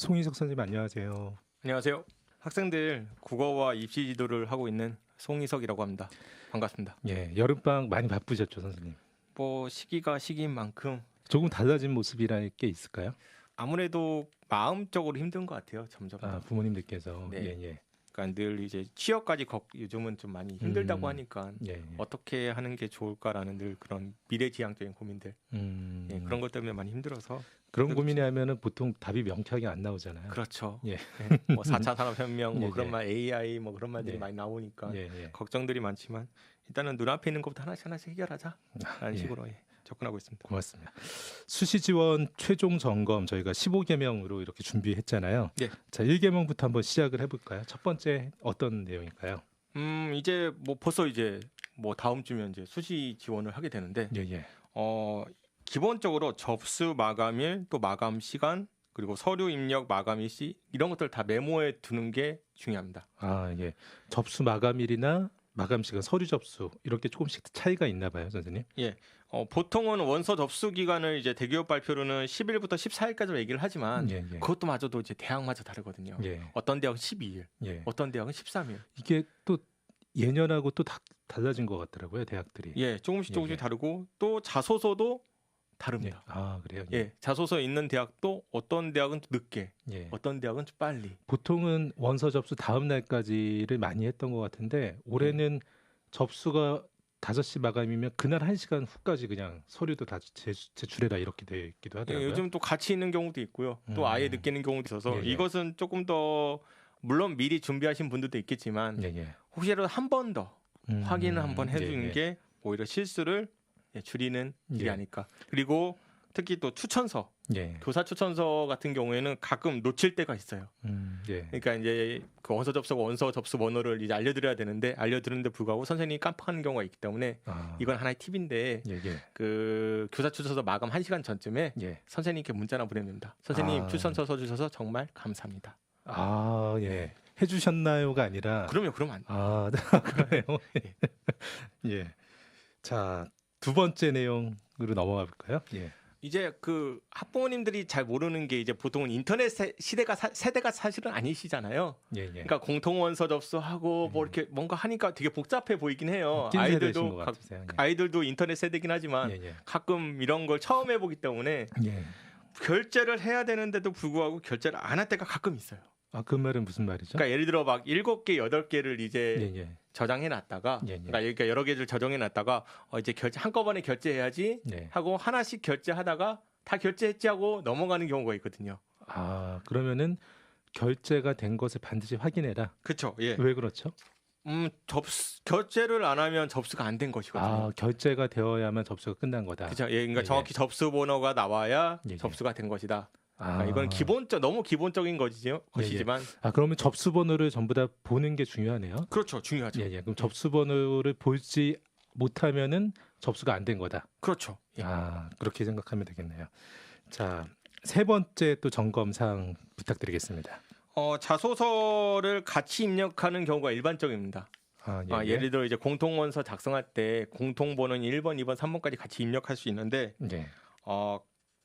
송인석 선생님 안녕하세요. 안녕하세요. 학생들 국어와 입시 지도를 하고 있는 송희석이라고 합니다. 반갑습니다. 예, 여름방학 많이 바쁘셨죠, 선생님? 뭐 시기가 시기인 만큼 조금 달라진 모습이라는 게 있을까요? 아무래도 마음적으로 힘든 것 같아요. 점점 더. 부모님들께서 네. 예. 그러니까 늘 이제 취업까지 요즘은 좀 많이 힘들다고 하니까 예. 어떻게 하는 게 좋을까라는 늘 그런 미래지향적인 고민들 예, 그런 것 때문에 많이 힘들어서 그런 고민이 하면은 보통 답이 명쾌하게 안 나오잖아요. 그렇죠. 예. 뭐 4차 산업혁명 뭐 예, 그런 예. 말 AI 뭐 그런 말들이 예. 많이 나오니까 예. 걱정들이 많지만 일단은 눈앞에 있는 것부터 하나씩 해결하자라는 예. 식으로 접근하고 있습니다. 고맙습니다. 수시 지원 최종 점검 저희가 15개명으로 이렇게 준비했잖아요. 네. 자, 1개명부터 한번 시작을 해볼까요? 첫 번째 어떤 내용일까요? 이제 뭐 벌써 이제 뭐 다음 주면 이제 수시 지원을 하게 되는데 예. 기본적으로 접수 마감일 또 마감 시간 그리고 서류 입력 마감일 시 이런 것들 다 메모해 두는 게 중요합니다. 예. 접수 마감일이나 마감 시간, 서류 접수 이렇게 조금씩 차이가 있나 봐요, 선생님. 보통은 원서 접수 기간을 이제 대기업 발표로는 10일부터 14일까지로 얘기를 하지만 예. 그것도 마저도 이제 대학마저 다르거든요. 예. 어떤 대학은 12일, 예. 어떤 대학은 13일. 이게 또 예년하고 또 달라진 것 같더라고요, 대학들이. 조금씩 예. 다르고 또 자소서도 다릅니다. 그래요? 자소서 있는 대학도 어떤 대학은 늦게, 예. 어떤 대학은 좀 빨리. 보통은 원서 접수 다음 날까지를 많이 했던 것 같은데 올해는 접수가 5시 마감이면 그날 1시간 후까지 그냥 서류도 다 제출해라 이렇게 되어 있기도 하더라고요. 요즘 또 같이 있는 경우도 있고요. 또 아예 늦게 있는 경우도 있어서 예. 이것은 조금 더 물론 미리 준비하신 분들도 있겠지만 예. 혹시라도 한 번 더 확인을 한번 해주는 예. 게 오히려 실수를 줄이는 일이 예. 아닐까. 그리고 특히 또 추천서, 예. 교사 추천서 같은 경우에는 가끔 놓칠 때가 있어요. 예. 그러니까 이제 그 원서 접수 번호를 이제 알려드려야 되는데 알려드리는데 불구하고 선생님이 깜빡하는 경우가 있기 때문에 이건 하나의 팁인데 예. 그 교사 추천서 마감 1시간 전쯤에 예. 선생님께 문자나 보내면 됩니다. 선생님 추천서 써주셔서 정말 감사합니다. 예. 해주셨나요가 아니라. 그럼요. 그러면 안 그래요. 예. 자, 두 번째 내용으로 넘어가 볼까요? 예. 이제 그 학부모님들이 잘 모르는 게 이제 보통은 인터넷 세대가 사실은 아니시잖아요. 예. 그러니까 공통 원서 접수하고 뭐 이렇게 뭔가 하니까 되게 복잡해 보이긴 해요. 낀 세대신 것 같으세요. 아이들도 인터넷 세대긴 하지만 예. 가끔 이런 걸 처음 해보기 때문에 예. 결제를 해야 되는데도 불구하고 결제를 안 할 때가 가끔 있어요. 그 말은 무슨 말이죠? 그러니까 예를 들어 막 7개, 8개를 이제 예. 저장해 놨다가 예. 그러니까 여러 개를 저장해 놨다가 이제 한꺼번에 결제해야지 하고 하나씩 결제하다가 다 결제했지 하고 넘어가는 경우가 있거든요. 그러면은 결제가 된 것을 반드시 확인해라. 그렇죠. 예. 왜 그렇죠? 결제를 안 하면 접수가 안 된 것이거든요. 결제가 되어야만 접수가 끝난 거다. 그렇죠. 그러니까 정확히 접수 번호가 나와야 접수가 된 것이다. 이건 너무 기본적인 것이지만. 그러면 접수 번호를 전부 다 보는 게 중요하네요. 그렇죠, 중요하죠. 그럼 접수 번호를 보지 못하면은 접수가 안 된 거다. 그렇죠. 그렇게 생각하면 되겠네요. 자, 세 번째 또 점검 사항 부탁드리겠습니다. 자소서를 같이 입력하는 경우가 일반적입니다. 예를 들어 이제 공통원서 작성할 때 공통번호는 1번, 2번, 3번까지 같이 입력할 수 있는데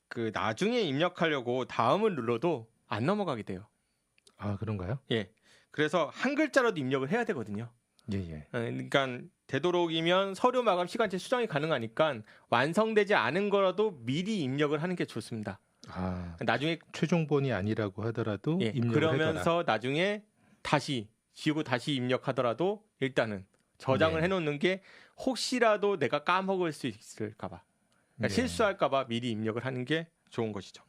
그 나중에 입력하려고 다음을 눌러도 안 넘어가게 돼요. 그런가요? 예. 그래서 한 글자라도 입력을 해야 되거든요. 예. 그러니까 되도록이면 서류 마감 시간제 수정이 가능하니까 완성되지 않은 거라도 미리 입력을 하는 게 좋습니다. 나중에 최종본이 아니라고 하더라도 입력을 그러면서 해둬라. 나중에 다시 지우고 다시 입력하더라도 일단은 저장을 해놓는 게 혹시라도 내가 까먹을 수 있을까봐. 그러니까 실수할까봐 미리 입력을 하는 게 좋은 것이죠.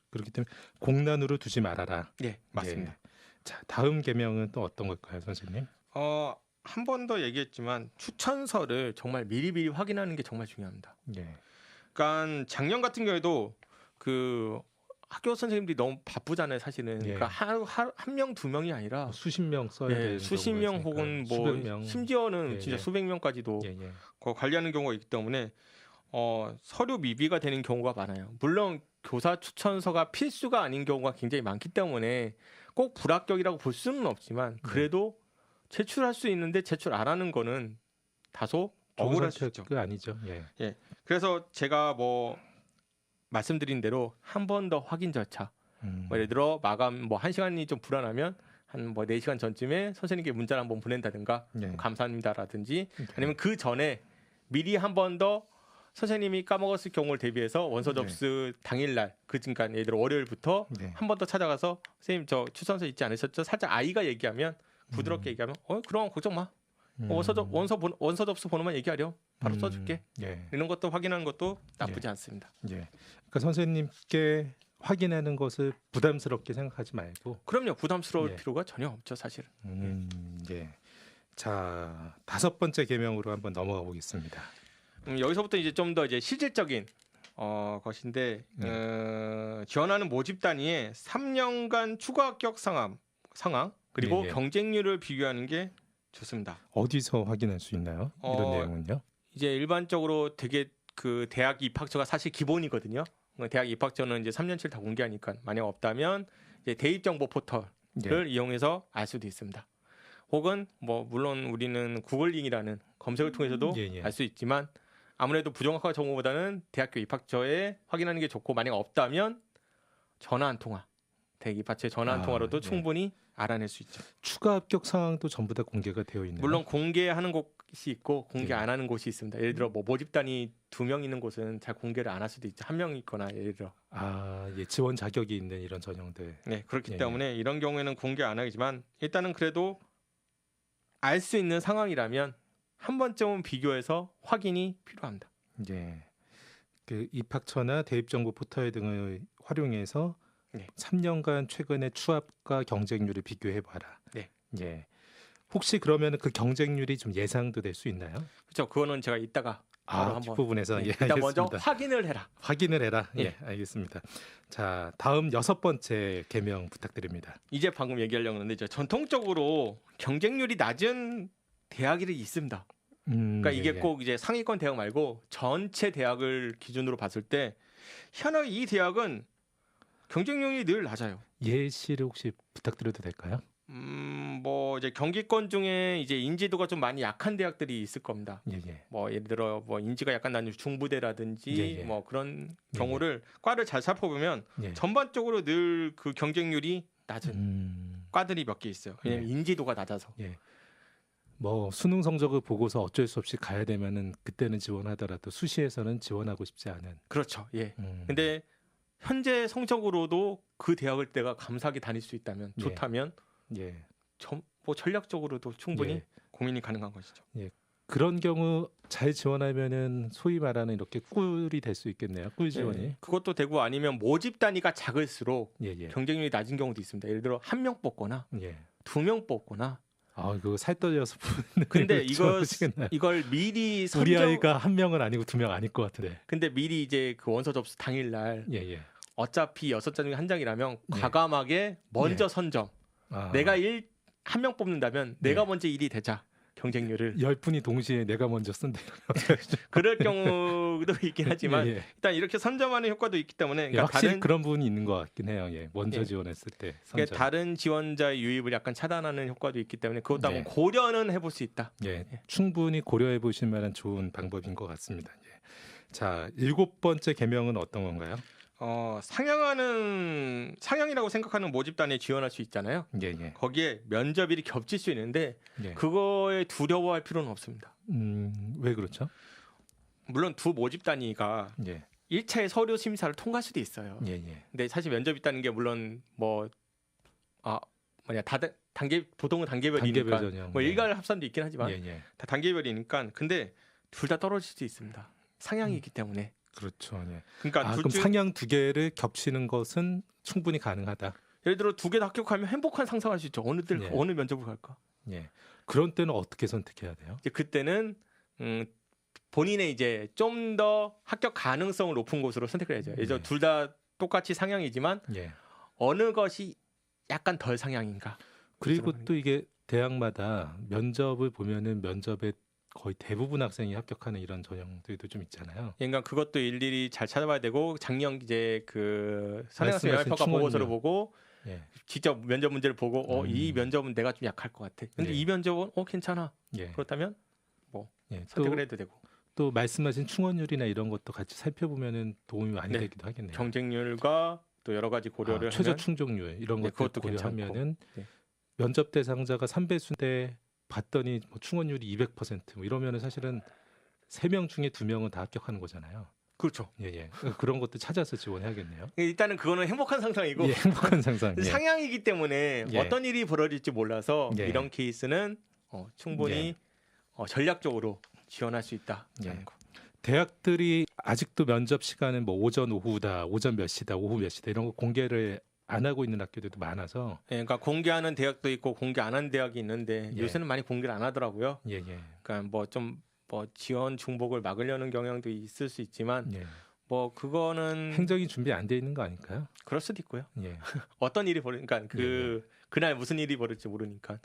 그렇기 때문에 공란으로 두지 말아라. 네, 맞습니다. 자, 다음 개명은 또 어떤 걸까요, 선생님? 한 번 더 얘기했지만 추천서를 정말 미리 확인하는 게 정말 중요합니다. 그러니까 작년 같은 경우에도 그 학교 선생님들이 너무 바쁘잖아요, 사실은. 그러니까 한 명, 두 명이 아니라 수십 명 써야 되는 수십 명 혹은 뭐 수백 명. 심지어는 진짜 수백 명까지도 관리하는 경우가 있기 때문에 서류 미비가 되는 경우가 많아요. 물론 교사 추천서가 필수가 아닌 경우가 굉장히 많기 때문에 꼭 불합격이라고 볼 수는 없지만 그래도 제출할 수 있는데 제출 안 하는 거는 다소 억울할 수 있죠. 아니죠. 그래서 제가 뭐 말씀드린 대로 한 번 더 확인 절차. 뭐 예를 들어 마감 뭐 1시간이 좀 불안하면 한 뭐 4시간 전쯤에 선생님께 문자를 한번 보낸다든가 네. 감사합니다라든지 네. 아니면 그 전에 미리 한 번 더 선생님이 까먹었을 경우를 대비해서 원서 네. 접수 당일날 그러니까 예를 들어 월요일부터 네. 한 번 더 찾아가서 선생님 저 추천서 있지 않으셨죠? 살짝 아이가 얘기하면 부드럽게 얘기하면 그럼 걱정 마. 원서 접수 번호만 얘기하렴. 바로 써줄게. 예. 이런 것도 확인하는 것도 나쁘지 않습니다. 예. 그러니까 선생님께 확인하는 것을 부담스럽게 생각하지 말고. 그럼요. 부담스러울 예. 필요가 전혀 없죠, 사실은. 예. 자, 5번째 계명으로 한번 넘어가 보겠습니다. 여기서부터 이제 좀 더 이제 실질적인 것인데 지원하는 모집 단위에 3년간 추가 합격 상황 그리고 예. 경쟁률을 비교하는 게 좋습니다. 어디서 확인할 수 있나요? 이런 내용은요? 이제 일반적으로 되게 그 대학 입학처가 사실 기본이거든요. 대학 입학처는 이제 3년치를 다 공개하니까 만약 없다면 이제 대입정보 포털을 이용해서 알 수도 있습니다. 혹은 뭐 물론 우리는 구글링이라는 검색을 통해서도 알 수 있지만 아무래도 부정확한 정보보다는 대학교 입학처에 확인하는 게 좋고 만약 없다면 전화 한 통화, 대학 입학처의 전화 한 통화로도 충분히 알아낼 수 있죠. 추가 합격 상황도 전부 다 공개가 되어 있나요? 물론 공개하는 곳이 있고 공개 안 하는 곳이 있습니다. 예를 들어 뭐 모집단이 2명 있는 곳은 잘 공개를 안 할 수도 있죠. 1명 있거나 예를 들어. 지원 자격이 있는 이런 전형들. 네, 그렇기 때문에 이런 경우에는 공개 안 하지만 일단은 그래도 알 수 있는 상황이라면 한 번쯤은 비교해서 확인이 필요합니다. 예. 그 입학처나 대입정보 포털 등을 활용해서 3년간 최근의 추합과 경쟁률을 비교해 봐라. 네. 예. 혹시 그러면 그 경쟁률이 좀 예상도 될 수 있나요? 그렇죠. 그거는 제가 이따가 바로 한번 뒷부분에서 일단 먼저 확인을 해라. 확인을 해라. 예, 알겠습니다. 자, 다음 6번째 계명 부탁드립니다. 이제 방금 얘기하려고 했는데 이제 전통적으로 경쟁률이 낮은 대학이 있습니다. 그러니까 이게 꼭 이제 상위권 대학 말고 전체 대학을 기준으로 봤을 때 현재 이 대학은 경쟁률이 늘 낮아요. 예시를 혹시 부탁드려도 될까요? 뭐 이제 경기권 중에 이제 인지도가 좀 많이 약한 대학들이 있을 겁니다. 뭐 예를 들어 뭐 인지가 약간 낮은 중부대라든지 뭐 그런 경우를 과를 잘 살펴보면 전반적으로 늘 그 경쟁률이 낮은 과들이 몇 개 있어요. 왜냐면 인지도가 낮아서. 뭐 수능 성적을 보고서 어쩔 수 없이 가야 되면은 그때는 지원하더라도 수시에서는 지원하고 싶지 않은. 그렇죠. 예. 근데 현재 성적으로도 그 대학을 내가 감사하게 다닐 수 있다면 좋다면 뭐 전략적으로도 충분히 고민이 가능한 것이죠. 그런 경우 잘 지원하면은 소위 말하는 이렇게 꿀이 될 수 있겠네요. 꿀 지원이. 그것도 되고 아니면 모집 단위가 작을수록 경쟁률이 낮은 경우도 있습니다. 예를 들어 1명 뽑거나 2명 뽑거나. 그거 살떨려서 근데 이걸 미리 우리 아이가 1명은 아니고 2명 아닐 것 같은데. 근데 미리 이제 그 원서 접수 당일날 어차피 6장 중에 1장이라면 과감하게 먼저 선점. 내가 1명 뽑는다면 내가 먼저 1위 되자. 경쟁률을 10분이 동시에 내가 먼저 쓴다. 그럴 경우도 있긴 하지만 일단 이렇게 선점하는 효과도 있기 때문에 그러니까 확실히 그런 부분이 있는 것 같긴 해요. 먼저 지원했을 때 그러니까 다른 지원자의 유입을 약간 차단하는 효과도 있기 때문에 그것도 한번 고려는 해볼 수 있다. 충분히 고려해 보실 만한 좋은 방법인 것 같습니다. 자, 7번째 계명은 어떤 건가요? 상향이라고 생각하는 모집단에 지원할 수 있잖아요. 거기에 면접일이 겹칠 수 있는데 그거에 두려워할 필요는 없습니다. 왜 그렇죠? 물론 두 모집 단위가 1차의 서류 심사를 통과할 수도 있어요. 근데 사실 면접 있다는 게 물론 보통은 단계별이니까 뭐 일괄 합산도 있긴 하지만 다 단계별이니까 근데 둘 다 떨어질 수도 있습니다. 상향이기 때문에. 그렇죠. 그러니까 그럼 상향 2개를 겹치는 것은 충분히 가능하다. 예를 들어 2개 다 합격하면 행복한 상상할 수 있죠. 어느 면접을 갈까? 그런 때는 어떻게 선택해야 돼요? 이제 그때는 본인의 이제 좀 더 합격 가능성을 높은 곳으로 선택을 해야죠. 예를 둘 다 똑같이 상향이지만 어느 것이 약간 덜 상향인가? 그리고 또 이게 대학마다 면접을 보면은 면접에 거의 대부분 학생이 합격하는 이런 전형들도 좀 있잖아요. 그러니까 그것도 일일이 잘 찾아봐야 되고 작년 이제 그 선행학생 영향평가 보고서를 보고 직접 면접 문제를 보고 이 면접은 내가 좀 약할 것 같아. 근데 이 면접은 괜찮아. 그렇다면 뭐 선택을 해도 되고. 또 말씀하신 충원율이나 이런 것도 같이 살펴보면은 도움이 많이 되기도 하겠네요. 경쟁률과 또 여러 가지 고려를 최저 하면 충족률 이런 네, 것들 그것도 고려하면은 네. 면접 대상자가 3배수인데 봤더니 뭐 충원율이 200%뭐 이러면은 사실은 3명 중에 2명은 다 합격하는 거잖아요. 그렇죠. 예. 그런 것도 찾아서 지원해야겠네요. 일단은 그거는 행복한 상상이고 예, 행복한 상상. 예. 상향이기 때문에 예. 어떤 일이 벌어질지 몰라서 예. 이런 케이스는 충분히 전략적으로 지원할 수 있다. 예. 대학들이 아직도 면접 시간은 뭐 오전 오후다, 오전 몇 시다, 오후 몇 시다 이런 거 공개를 안 하고 있는 학교들도 많아서. 예, 그러니까 공개하는 대학도 있고 공개 안 하는 대학이 있는데 예. 요새는 많이 공개를 안 하더라고요. 예. 그러니까 뭐 좀 지원 중복을 막으려는 경향도 있을 수 있지만 예. 뭐 그거는 행정이 준비 안 돼 있는 거 아닐까요? 그럴 수도 있고요. 예. 어떤 일이 그러니까 그날 무슨 일이 벌어질지 모르니까.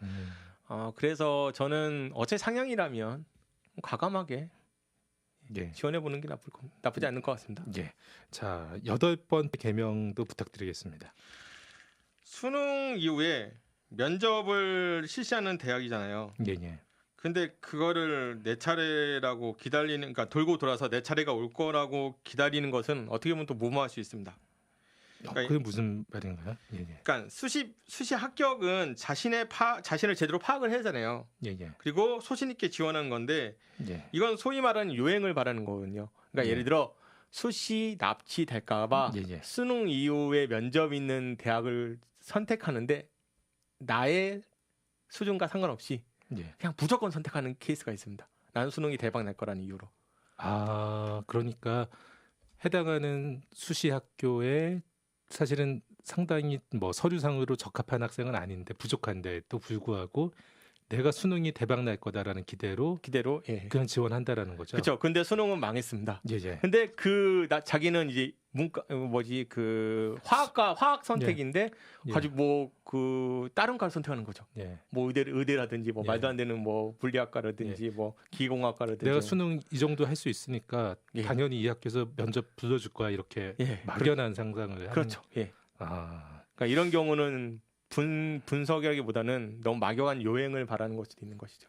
그래서 저는 어째 상향이라면 과감하게 지원해 보는 게 나쁘지 않을 것 같습니다. 예. 자, 8번째 개명도 부탁드리겠습니다. 수능 이후에 면접을 실시하는 대학이잖아요. 예. 근데 그거를 내 차례라고 기다리는, 그러니까 돌고 돌아서 내 차례가 올 거라고 기다리는 것은 어떻게 보면 또 무모할 수 있습니다. 그러니까 그게 무슨 말인가요? 예. 그러니까 수시 합격은 자신을 제대로 파악을 해야 하잖아요. 예. 그리고 소신 있게 지원하는 건데 예. 이건 소위 말하는 요행을 바라는 거거든요. 그러니까 예를 들어 수시 납치 될까봐 수능 이후에 면접 있는 대학을 선택하는데 나의 수준과 상관없이 그냥 무조건 선택하는 케이스가 있습니다. 나는 수능이 대박 날 거라는 이유로. 그러니까 해당하는 수시 학교에 사실은 상당히 뭐 서류상으로 적합한 학생은 아닌데 부족한데도 불구하고 내가 수능이 대박 날 거다라는 기대로 그냥 지원한다라는 거죠. 그렇죠. 근데 수능은 망했습니다. 예. 근데 자기는 이제 화학 선택인데 가지고 다른 과를 선택하는 거죠. 뭐 의대라든지 뭐 말도 안 되는 뭐 물리학과라든지 뭐 기계공학과라든지. 내가 수능 이 정도 할 수 있으니까 당연히 이 학교에서 면접 불러줄 거야 이렇게 막연한 상상을 그렇죠. 하는. 그러니까 이런 경우는 분석이라기보다는 너무 막연한 요행을 바라는 걸 수도 있는 것이죠.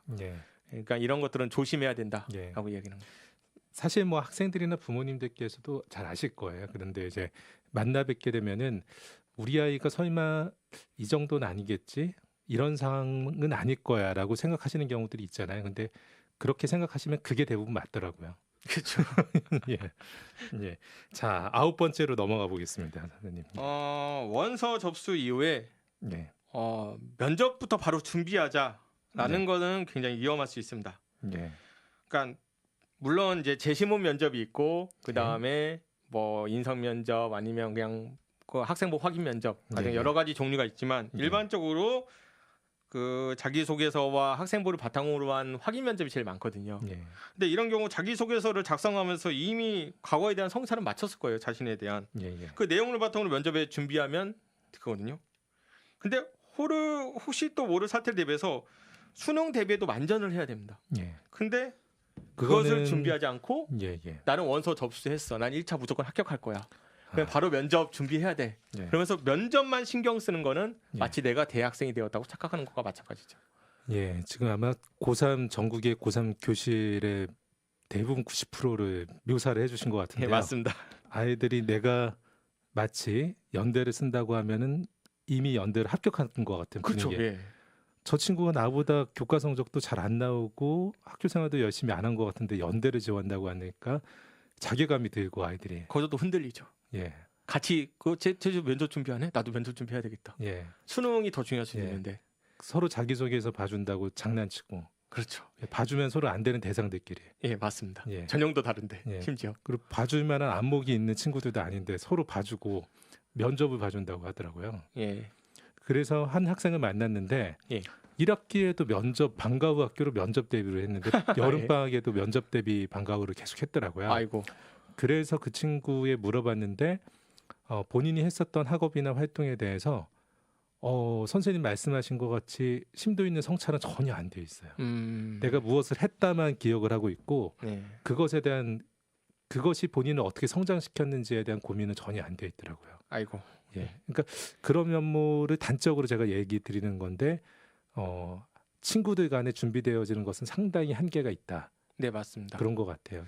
그러니까 이런 것들은 조심해야 된다라고 이야기하는 거예요. 사실 뭐 학생들이나 부모님들께서도 잘 아실 거예요. 그런데 이제 만나 뵙게 되면은 우리 아이가 설마 이 정도는 아니겠지? 이런 상황은 아닐 거야라고 생각하시는 경우들이 있잖아요. 근데 그렇게 생각하시면 그게 대부분 맞더라고요. 그렇죠. 예. 자, 9번째로 넘어가 보겠습니다, 선생님. 원서 접수 이후에 면접부터 바로 준비하자라는 거는 굉장히 위험할 수 있습니다. 그러니까 물론 이제 재시문 면접이 있고 그 다음에 뭐 인성 면접 아니면 그냥 그 학생부 확인 면접 여러 가지 종류가 있지만 일반적으로 그 자기소개서와 학생부를 바탕으로 한 확인 면접이 제일 많거든요. 근데 이런 경우 자기소개서를 작성하면서 이미 과거에 대한 성찰은 마쳤을 거예요. 자신에 대한. 그 내용을 바탕으로 면접에 준비하면 되거든요. 근데 혹시 또 모를 사태를 대비해서 수능 대비에도 만전을 해야 됩니다. 근데 그것을 준비하지 않고 나는 원서 접수했어. 난 1차 무조건 합격할 거야. 그냥 바로 면접 준비해야 돼. 그러면서 면접만 신경 쓰는 거는 마치 내가 대학생이 되었다고 착각하는 것과 마찬가지죠. 지금 아마 고3 전국의 고3 교실의 대부분 90%를 묘사를 해주신 것 같은데요. 맞습니다. 아이들이 내가 마치 연대를 쓴다고 하면은 이미 연대를 합격한 것 같은 분위기. 저 친구가 나보다 교과 성적도 잘 안 나오고 학교 생활도 열심히 안 한 것 같은데 연대를 지원한다고 하니까 자괴감이 들고 아이들이 거기서도 흔들리죠. 같이 제 면접 준비하네? 나도 면접 준비해야 되겠다. 수능이 더 중요할 수 있는데 서로 자기소개서 봐준다고 장난치고. 그렇죠. 봐주면 서로 안 되는 대상들끼리. 맞습니다. 전형도 다른데 심지어. 그리고 봐줄 만한 안목이 있는 친구들도 아닌데 서로 봐주고 면접을 봐준다고 하더라고요. 그래서 한 학생을 만났는데 1학기에도 면접 방과 후 학교로 면접 대비를 했는데 여름방학에도 면접 대비 방과 후를 계속 했더라고요. 아이고. 그래서 그 친구에 물어봤는데 본인이 했었던 학업이나 활동에 대해서 선생님 말씀하신 것 같이 심도 있는 성찰은 전혀 안 돼 있어요. 내가 무엇을 했다만 기억을 하고 있고 그것이 본인을 어떻게 성장시켰는지에 대한 고민은 전혀 안 돼 있더라고요. 아이고. 그러니까 그런 면모를 단적으로 제가 얘기 드리는 건데 친구들 간에 준비되어지는 것은 상당히 한계가 있다. 네, 맞습니다. 그런 것 같아요.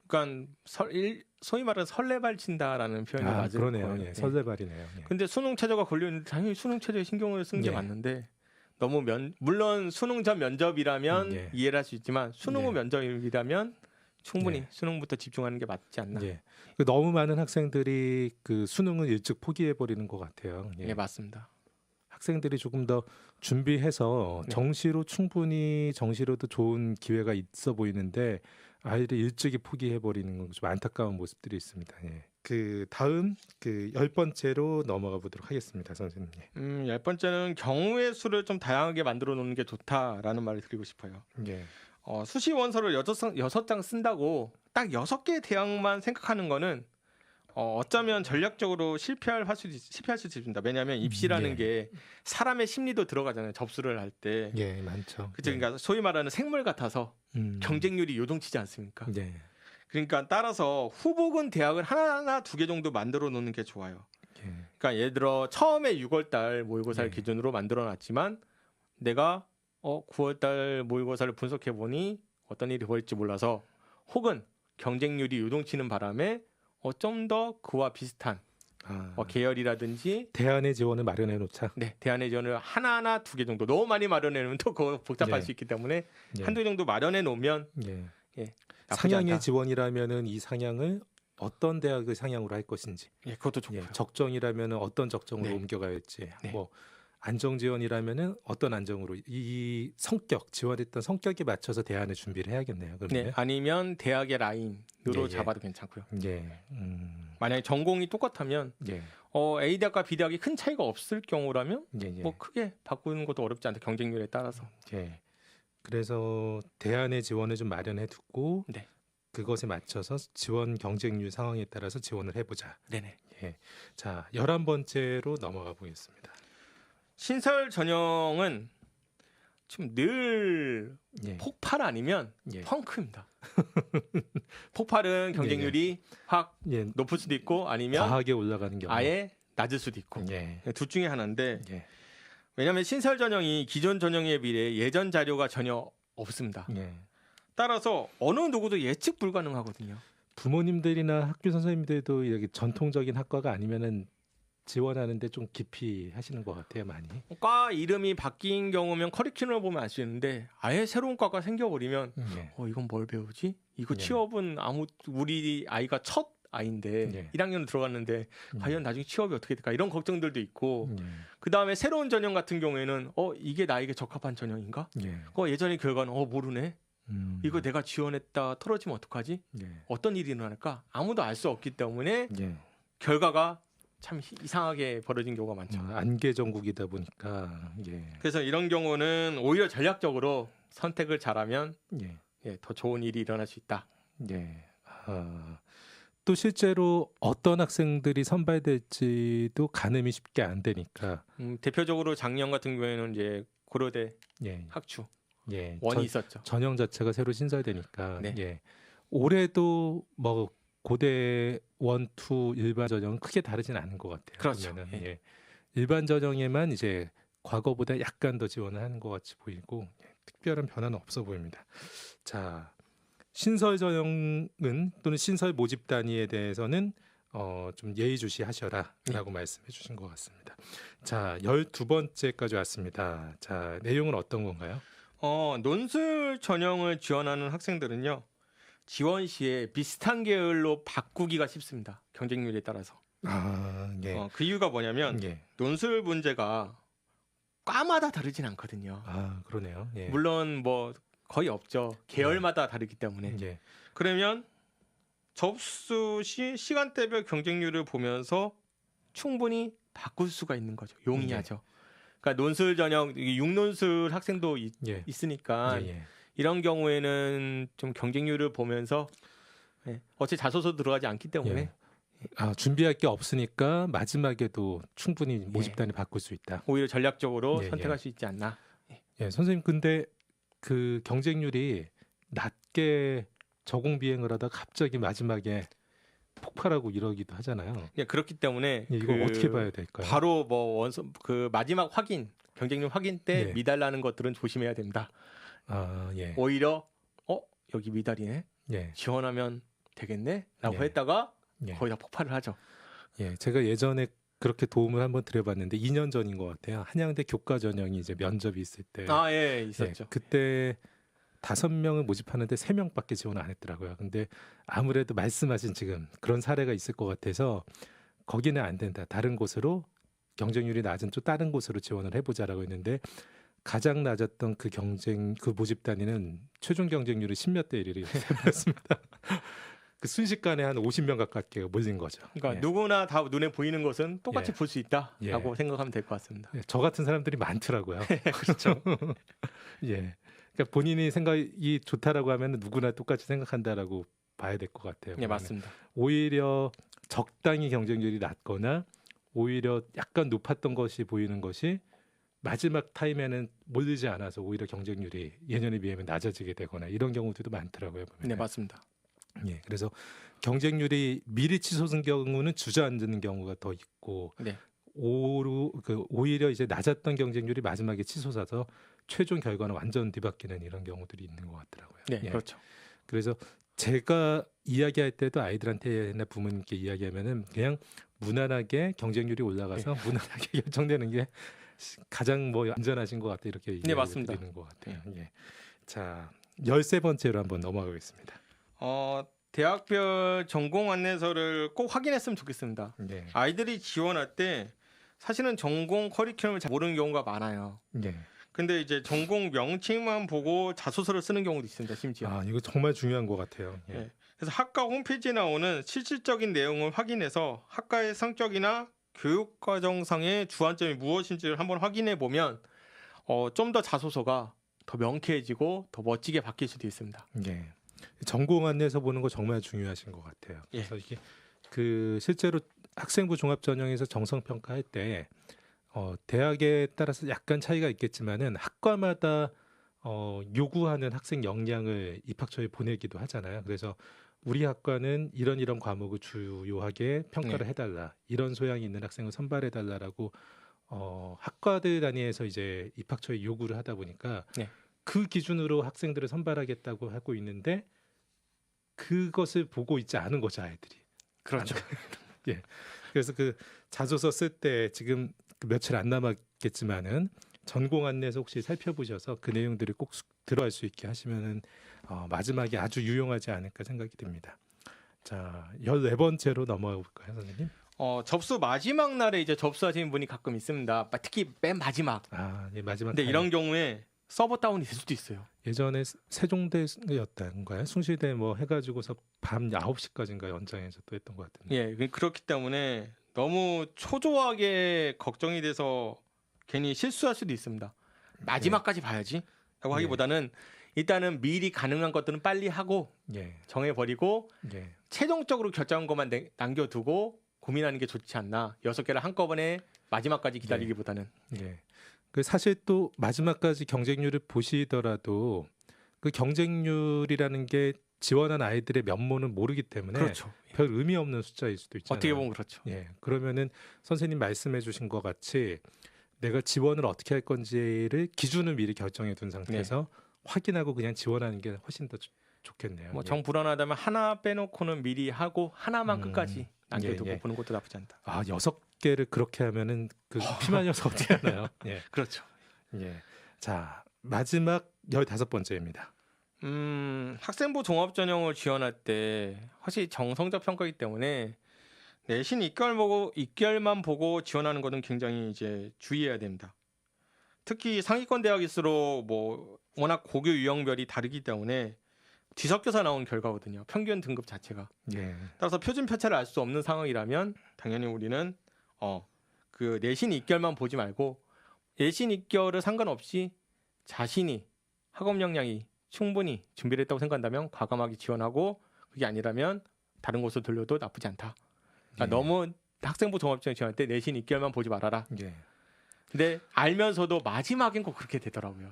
그러니까 소위 말하는 설레발친다라는 표현이 맞을 그러네요. 거예요. 예, 설레발이네요. 예. 근데 수능 최저가 걸렸는데 당연히 수능 최저에 신경을 쓴 게 예. 맞는데 너무 물론 수능 전 면접이라면 예. 이해를 할 수 있지만 수능 후 예. 면접이라면 충분히 예. 수능부터 집중하는 게 맞지 않나. 예. 너무 많은 학생들이 그 수능을 일찍 포기해 버리는 것 같아요. 예. 예, 맞습니다. 학생들이 조금 더 준비해서 네. 정시로도 좋은 기회가 있어 보이는데 아이들이 일찍이 포기해 버리는 건 좀 안타까운 모습들이 있습니다. 예. 그 다음 그 10번째로 넘어가 보도록 하겠습니다, 선생님. 10번째는 경우의 수를 좀 다양하게 만들어 놓는 게 좋다라는 말을 드리고 싶어요. 예. 수시 원서를 6장 쓴다고 딱 6개의 대학만 생각하는 거는 어쩌면 전략적으로 실패할 수도 있습니다. 왜냐하면 입시라는 예. 게 사람의 심리도 들어가잖아요. 접수를 할 때. 예, 많죠. 그쵸? 그러니까 소위 말하는 생물 같아서 경쟁률이 요동치지 않습니까? 예. 그러니까 따라서 후보군 대학을 하나, 2개 정도 만들어 놓는 게 좋아요. 예. 그러니까 예를 들어 처음에 6월달 모의고사를 네. 기준으로 만들어놨지만 내가 9월달 모의고사를 분석해 보니 어떤 일이 벌일지 몰라서 혹은 경쟁률이 요동치는 바람에 좀 더 그와 비슷한 계열이라든지 대안의 지원을 마련해 놓자. 네, 대안의 지원을 하나, 2개 정도 너무 많이 마련해 놓으면 또 그거 복잡할 예. 수 있기 때문에 예. 한두 정도 마련해 놓으면 예. 나쁘지 상향의 않다. 지원이라면은 이 상향을 어떤 대학을 상향으로 할 것인지, 예, 그것도 좋고요. 적정이라면은 어떤 적정으로 네. 옮겨갈지, 네. 뭐 안정 지원이라면은 어떤 안정으로 이 성격 지원했던 성격에 맞춰서 대안을 준비를 해야겠네요. 그러면 네, 아니면 대학의 라인으로 예. 잡아도 괜찮고요. 예. 만약에 전공이 똑같다면 예. A 대학과 B 대학이 큰 차이가 없을 경우라면 예. 뭐 크게 바꾸는 것도 어렵지 않다. 경쟁률에 따라서. 예. 그래서 대안의 지원을 좀 마련해 두고 네. 그것에 맞춰서 지원 경쟁률 상황에 따라서 지원을 해보자. 네네. 예. 자, 11번째로 넘어가 보겠습니다. 신설 전형은 지금 늘 예. 폭발 아니면 예. 펑크입니다. 폭발은 경쟁률이 확 예. 높을 수도 있고 아니면 과하게 올라가는 경우. 아예 낮을 수도 있고 예. 둘 중에 하나인데 예. 왜냐하면 신설 전형이 기존 전형에 비해 예전 자료가 전혀 없습니다. 예. 따라서 어느 누구도 예측 불가능하거든요. 부모님들이나 학교 선생님들도 이렇게 전통적인 학과가 아니면은 지원하는데 좀 깊이 하시는 것 같아요, 많이. 과 이름이 바뀐 경우면 커리큘럼을 보면 알 수 있는데 아예 새로운 과가 생겨버리면 예. 이건 뭘 배우지? 이거 예. 취업은 우리 아이가 첫 아이인데 예. 1학년 들어갔는데 과연 나중에 취업이 어떻게 될까 이런 걱정들도 있고 예. 그 다음에 새로운 전형 같은 경우에는 이게 나에게 적합한 전형인가? 예. 예전의 결과는 모르네. 이거 내가 지원했다 떨어지면 어떡하지? 예. 어떤 일이 일어날까? 아무도 알 수 없기 때문에 예. 결과가 참 이상하게 벌어진 경우가 많죠. 안개 전국이다 보니까. 예. 그래서 이런 경우는 오히려 전략적으로 선택을 잘하면 예. 더 좋은 일이 일어날 수 있다. 예. 또 실제로 어떤 학생들이 선발될지도 가늠이 쉽게 안 되니까. 대표적으로 작년 같은 경우에는 이제 고려대 예. 학추 예. 원이 있었죠. 전형 자체가 새로 신설되니까. 네. 예. 올해도 뭐 고대 1, 2 일반 전형은 크게 다르진 않은 것 같아요. 그렇죠. 보면은. 예. 예. 일반 전형에만 이제 과거보다 약간 더 지원을 하는 것 같이 보이고 특별한 변화는 없어 보입니다. 자, 신설 전형은 또는 신설 모집 단위에 대해서는 좀 예의주시하셔라라고 말씀해 주신 것 같습니다. 자, 12번째까지 왔습니다. 자, 내용은 어떤 건가요? 논술 전형을 지원하는 학생들은요. 지원 시에 비슷한 계열로 바꾸기가 쉽습니다. 경쟁률에 따라서. 예. 그 이유가 뭐냐면 예. 논술 문제가 과마다 다르진 않거든요. 그러네요. 예. 물론 뭐 거의 없죠. 계열마다 다르기 때문에. 예. 그러면 접수 시 시간대별 경쟁률을 보면서 충분히 바꿀 수가 있는 거죠. 용이하죠. 그러니까 논술 전형 6논술 학생도 예. 있으니까 예. 이런 경우에는 좀 경쟁률을 보면서 어차피 자소서 들어가지 않기 때문에 준비할 게 없으니까 마지막에도 충분히 모집단이 바꿀 수 있다. 오히려 전략적으로 예, 선택할 수 있지 않나. 예, 선생님 근데 그 경쟁률이 낮게 저공 비행을 하다 갑자기 마지막에 폭발하고 이러기도 하잖아요. 그렇기 때문에 이거 어떻게 봐야 될까요? 바로 뭐 마지막 확인, 경쟁률 확인 때 예. 미달나는 것들은 조심해야 됩니다. 예. 오히려 여기 미달이네. 예. 지원하면 되겠네라고 예. 했다가 예. 거의 다 폭발을 하죠. 예, 제가 예전에 그렇게 도움을 한번 드려봤는데 2년 전인 것 같아요. 한양대 교과 전형이 이제 면접이 있을 때, 예, 있었죠. 그때 5명을 모집하는데 3명밖에 지원 안 했더라고요. 근데 아무래도 말씀하신 지금 그런 사례가 있을 것 같아서 거기는 안 된다. 다른 곳으로 경쟁률이 낮은 또 다른 곳으로 지원을 해보자라고 했는데 가장 낮았던 그 모집 단위는 최종 경쟁률이 10몇 대 1이 됐습니다. 그 순식간에 한 50명 가깝게 몰린 거죠. 그러니까 예. 누구나 다 눈에 보이는 것은 똑같이 예. 볼 수 있다라고 예. 생각하면 될 것 같습니다. 저 같은 사람들이 많더라고요. 그렇죠. 예. 그러니까 본인이 생각이 좋다라고 하면 누구나 똑같이 생각한다라고 봐야 될 것 같아요. 네, 맞습니다. 오히려 적당히 경쟁률이 낮거나 오히려 약간 높았던 것이 보이는 것이 마지막 타임에는 몰리지 않아서 오히려 경쟁률이 예년에 비하면 낮아지게 되거나 이런 경우들도 많더라고요. 보면은. 네, 맞습니다. 예, 그래서 경쟁률이 미리 치솟은 경우는 주저앉는 경우가 더 있고 네. 오히려 이제 낮았던 경쟁률이 마지막에 치솟아서 최종 결과는 완전 뒤바뀌는 이런 경우들이 있는 것 같더라고요. 네, 예. 그렇죠. 그래서 제가 이야기할 때도 아이들한테나 부모님께 이야기하면은 그냥 무난하게 경쟁률이 올라가서 무난하게 결정되는 게 가장 뭐 안전하신 것 같다 이렇게 네, 맞습니다. 드리는 것 같아요. 예. 자, 13번째로 한번 넘어가겠습니다. 대학별 전공 안내서를 꼭 확인했으면 좋겠습니다. 네. 아이들이 지원할 때 사실은 전공 커리큘럼을 잘 모르는 경우가 많아요. 네. 근데 이제 전공 명칭만 보고 자소서를 쓰는 경우도 있습니다. 심지어. 아, 이거 정말 중요한 것 같아요. 예. 예. 그래서 학과 홈페이지에 나오는 실질적인 내용을 확인해서 학과의 성격이나 교육과정상의 주안점이 무엇인지를 한번 확인해 보면 좀 더 자소서가 더 명쾌해지고 더 멋지게 바뀔 수도 있습니다. 예. 전공 안내서 보는 거 정말 중요하신 것 같아요. 예. 그래서 이게 실제로 학생부 종합 전형에서 정성 평가할 때 대학에 따라서 약간 차이가 있겠지만은 학과마다 요구하는 학생 역량을 입학처에 보내기도 하잖아요. 그래서 우리 학과는 이런 과목을 주요하게 평가를 해달라, 이런 소양이 있는 학생을 선발해달라라고 학과들 단위에서 이제 입학처에 요구를 하다 보니까 그 기준으로 학생들을 선발하겠다고 하고 있는데 그것을 보고 있지 않은 거죠, 아이들이. 그렇죠. 예. 그래서 그 자소서 쓸 때 지금 며칠 안 남았겠지만은 전공 안내서 혹시 살펴보셔서 그 내용들을 꼭 들어갈 수 있게 하시면은 마지막에 아주 유용하지 않을까 생각이 듭니다. 자, 14번째로 넘어가 볼까요, 선생님? 접수 마지막 날에 이제 접수하시는 분이 가끔 있습니다. 특히 맨 마지막. 예, 마지막. 근데 이런 경우에 서버 다운이 될 수도 있어요. 예전에 세종대였던가요? 숭실대 뭐 해가지고서 밤 9시까지인가 연장해서 또 했던 것 같은데. 예, 그렇기 때문에 너무 초조하게 걱정이 돼서 괜히 실수할 수도 있습니다. 마지막까지 봐야지 라고 하기보다는 일단은 미리 가능한 것들은 빨리 하고 정해버리고 최종적으로 결정한 것만 남겨두고 고민하는 게 좋지 않나. 6개를 한꺼번에 마지막까지 기다리기보다는. 그 사실 또 마지막까지 경쟁률을 보시더라도 그 경쟁률이라는 게 지원한 아이들의 면모는 모르기 때문에 그렇죠. 별 의미 없는 숫자일 수도 있잖아요. 어떻게 보면 그렇죠. 그러면은 선생님 말씀해 주신 것 같이 내가 지원을 어떻게 할 건지를 기준을 미리 결정해 둔 상태에서 확인하고 그냥 지원하는 게 훨씬 더 좋겠네요. 뭐 정 불안하다면 하나 빼놓고는 미리 하고 하나만 끝까지 남겨두고 보는 것도 나쁘지 않다. 6개를 그렇게 하면은 그 피말려서 어떻게 하나요? 그렇죠. 자, 마지막 15번째입니다. 학생부 종합 전형을 지원할 때 확실히 정성적 평가이기 때문에 내신 2개월만 보고 지원하는 것은 굉장히 이제 주의해야 됩니다. 특히 상위권 대학일수록 뭐 워낙 고교 유형별이 다르기 때문에 뒤섞여서 나온 결과거든요. 평균 등급 자체가. 따라서 표준 편차를 알 수 없는 상황이라면 당연히 우리는 그 내신 2개월만 보지 말고 내신 2개월을 상관없이 자신이 학업 역량이 충분히 준비를 했다고 생각한다면 과감하게 지원하고, 그게 아니라면 다른 곳으로 돌려도 나쁘지 않다. 그러니까 너무 학생부 종합전형 지원할 때 내신 2개월만 보지 말아라. 근데 알면서도 마지막엔 꼭 그렇게 되더라고요.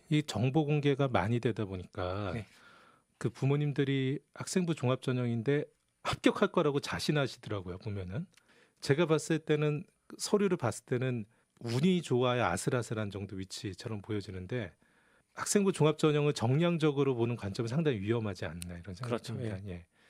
이 정보 공개가 많이 되다 보니까 그 부모님들이 학생부 종합 전형인데 합격할 거라고 자신하시더라고요. 보면은 제가 봤을 때는 서류를 봤을 때는 운이 좋아야 아슬아슬한 정도 위치처럼 보여지는데 학생부 종합 전형을 정량적으로 보는 관점은 상당히 위험하지 않나 이런 생각이 듭니다.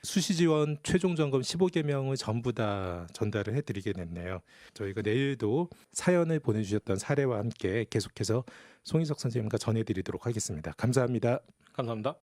수시 지원 최종 점검 15개명을 전부 다 전달을 해드리게 됐네요. 저희가 내일도 사연을 보내주셨던 사례와 함께 계속해서 송희석 선생님과 전해드리도록 하겠습니다. 감사합니다. 감사합니다.